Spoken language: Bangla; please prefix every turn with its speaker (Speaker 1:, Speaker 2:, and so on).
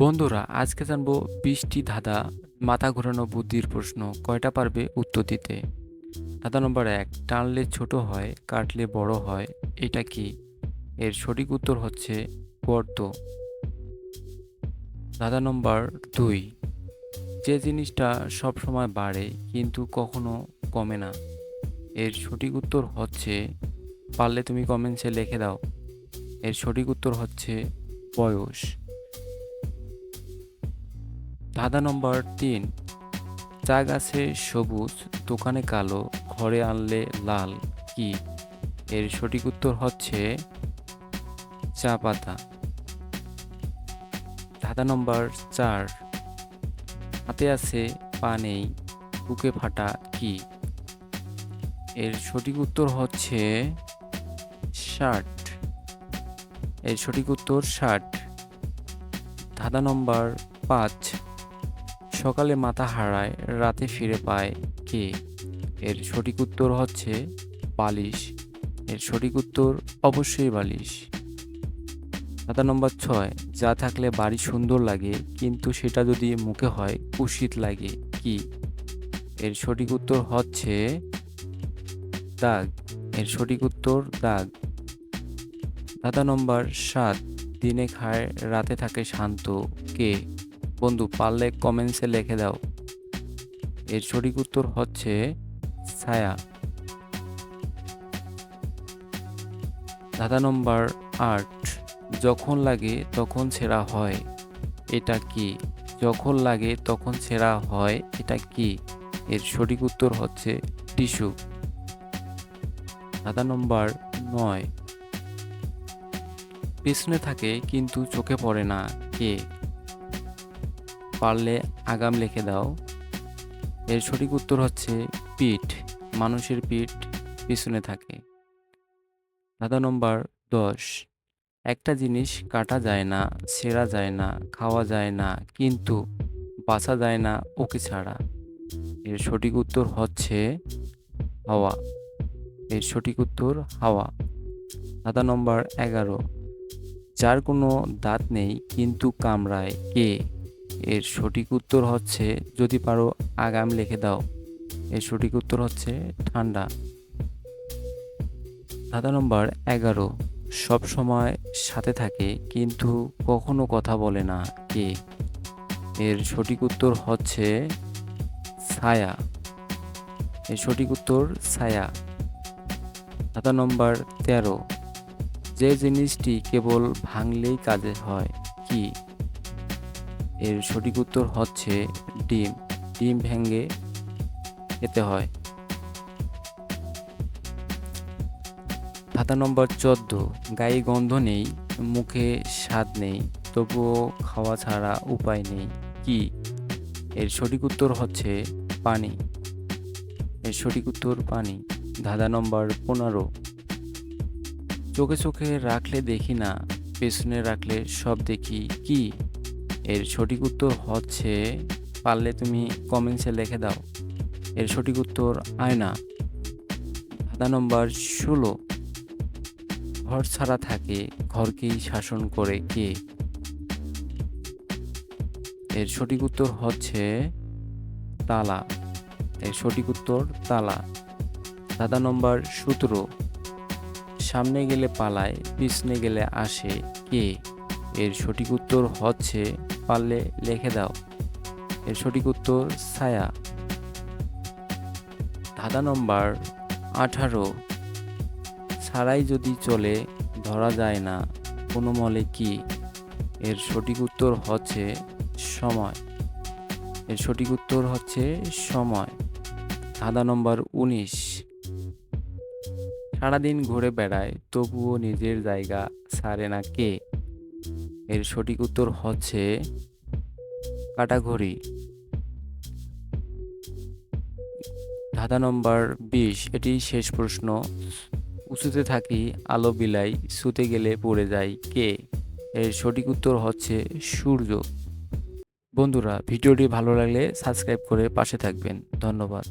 Speaker 1: বন্ধুরা আজকে জানবো 20টি ধাঁধা মাথা ঘোরানো বুদ্ধির প্রশ্ন কয়টা পারবে উত্তর দিতে। ধাঁধা নম্বর 1, টানলে ছোট হয় কাটলে বড় হয়, এটা কি? এর সঠিক উত্তর হচ্ছে গর্ত। ধাঁধা নম্বর 2, যে জিনিসটা সব সময় বাড়ে কিন্তু কখনো কমে না, এর সঠিক উত্তর হচ্ছে, পারলে তুমি কমেন্টসে লিখে দাও, এর সঠিক উত্তর হচ্ছে বয়স। ধাঁধা নম্বর 3, চা গাছে সবুজ, দোকানে কালো, ঘরে আনলে লাল, কি? এর সঠিক উত্তর হচ্ছে চা পাতা। ধাঁধা নম্বর 4, হাতে আছে পা নেই, বুকে ফাটা, কি? এর সঠিক উত্তর হচ্ছে শার্ট। এর সঠিক উত্তর শার্ট। ধাঁধা নম্বর 5, সকালে মাথা হারায় রাতে ফিরে পায়, কে? এর সঠিক উত্তর হচ্ছে বালিশ। এর সঠিক উত্তর অবশ্যই বালিশ। ধাঁধা নম্বর 6, যা থাকলে বাড়ি সুন্দর লাগে কিন্তু সেটা যদি মুখে হয় কুৎসিত লাগে, কি? এর সঠিক উত্তর হচ্ছে দাগ। এর সঠিক উত্তর দাগ। ধাঁধা নম্বর 7, দিনে খায় রাতে থাকে শান্ত, কে? বন্ধু পারলে কমেন্টসে লিখে দাও, এর সঠিক উত্তর হচ্ছে ছায়া। ধাঁধা নম্বর 8, যখন লাগে তখন ছেঁড়া হয়, এটা কি? যখন লাগে তখন ছেঁড়া হয়, এটা কি? এর সঠিক উত্তর হচ্ছে টিস্যু। ধাঁধা নম্বর 9, পেছনে থাকে কিন্তু চোখে পড়ে না, কে? পারলে আগাম লিখে দাও, এর সঠিক উত্তর হচ্ছে পিঠ। মানুষের পিঠ পিছনে থাকে। ধাঁধা নম্বর 10, একটা জিনিস কাটা যায় না, ছেঁড়া যায় না, খাওয়া যায় না, কিন্তু বাঁচা যায় না ওকে ছাড়া, এর সঠিক উত্তর হচ্ছে হাওয়া। এর সঠিক উত্তর হাওয়া। ধাঁধা নম্বর 11, যার কোনো দাঁত নেই কিন্তু কামড়ায়, কে? এর সঠিক উত্তর হচ্ছে, যদি পারো আগাম লিখে দাও, এর সঠিক উত্তর হচ্ছে ঠান্ডা। ধাঁধা নম্বর 11, সব সময় সাথে থাকে কিন্তু কখনো কথা বলে না, কে? এর সঠিক উত্তর হচ্ছে ছায়া। এর সঠিক উত্তর ছায়া। ধাঁধা নম্বর 13, যে জিনিসটি কেবল ভাঙলেই কাজে হয়, কি? এর সঠিক উত্তর হচ্ছে ডিম। ডিম ভেঙে খেতে হয়। ধাঁধা নম্বর 14, গায়ে গন্ধ নেই, মুখে স্বাদ নেই, তবুও খাওয়া ছাড়া উপায় নেই, কি? এর সঠিক উত্তর হচ্ছে পানি। এর সঠিক উত্তর পানি। ধাঁধা নম্বর 15, চোখে চোখে রাখলে দেখি না, পেছনে রাখলে সব দেখি, কি? এর সঠিক উত্তর হচ্ছে, পারলে তুমি কমেন্টসে লিখে দাও, এর সঠিক উত্তর আয়না। ধাঁধা নম্বর 16, ঘর ছাড়া থাকে ঘরকেই শাসন করে, কে? এর সঠিক উত্তর হচ্ছে তালা। এর সঠিক উত্তর তালা। ধাঁধা নম্বর 17, সামনে গেলে পালায় পিছনে গেলে আসে, কে? এর সঠিক উত্তর হচ্ছে, পারলে লিখে দাও, এর সঠিক উত্তর ছায়া। ধাঁধা নম্বর 18, ছাড়াই যদি চলে ধরা যায় না কোনো মলে, কি? এর সঠিক উত্তর হচ্ছে সময়। এর সঠিক উত্তর হচ্ছে সময়। ধাঁধা নম্বর 19, সারাদিন ঘুরে বেড়ায় তবুও নিজের জায়গা ছাড়ে না, কে? এর সঠিক উত্তর হচ্ছে কাটাঘড়ি। ধাঁধা নম্বর 20, এটি শেষ প্রশ্ন, উঁচুতে থাকি আলো বিলাই, ছুতে গেলে পড়ে যায়, কে? এর সঠিক উত্তর হচ্ছে সূর্য। বন্ধুরা ভিডিওটি ভালো লাগলে সাবস্ক্রাইব করে পাশে থাকবেন। ধন্যবাদ।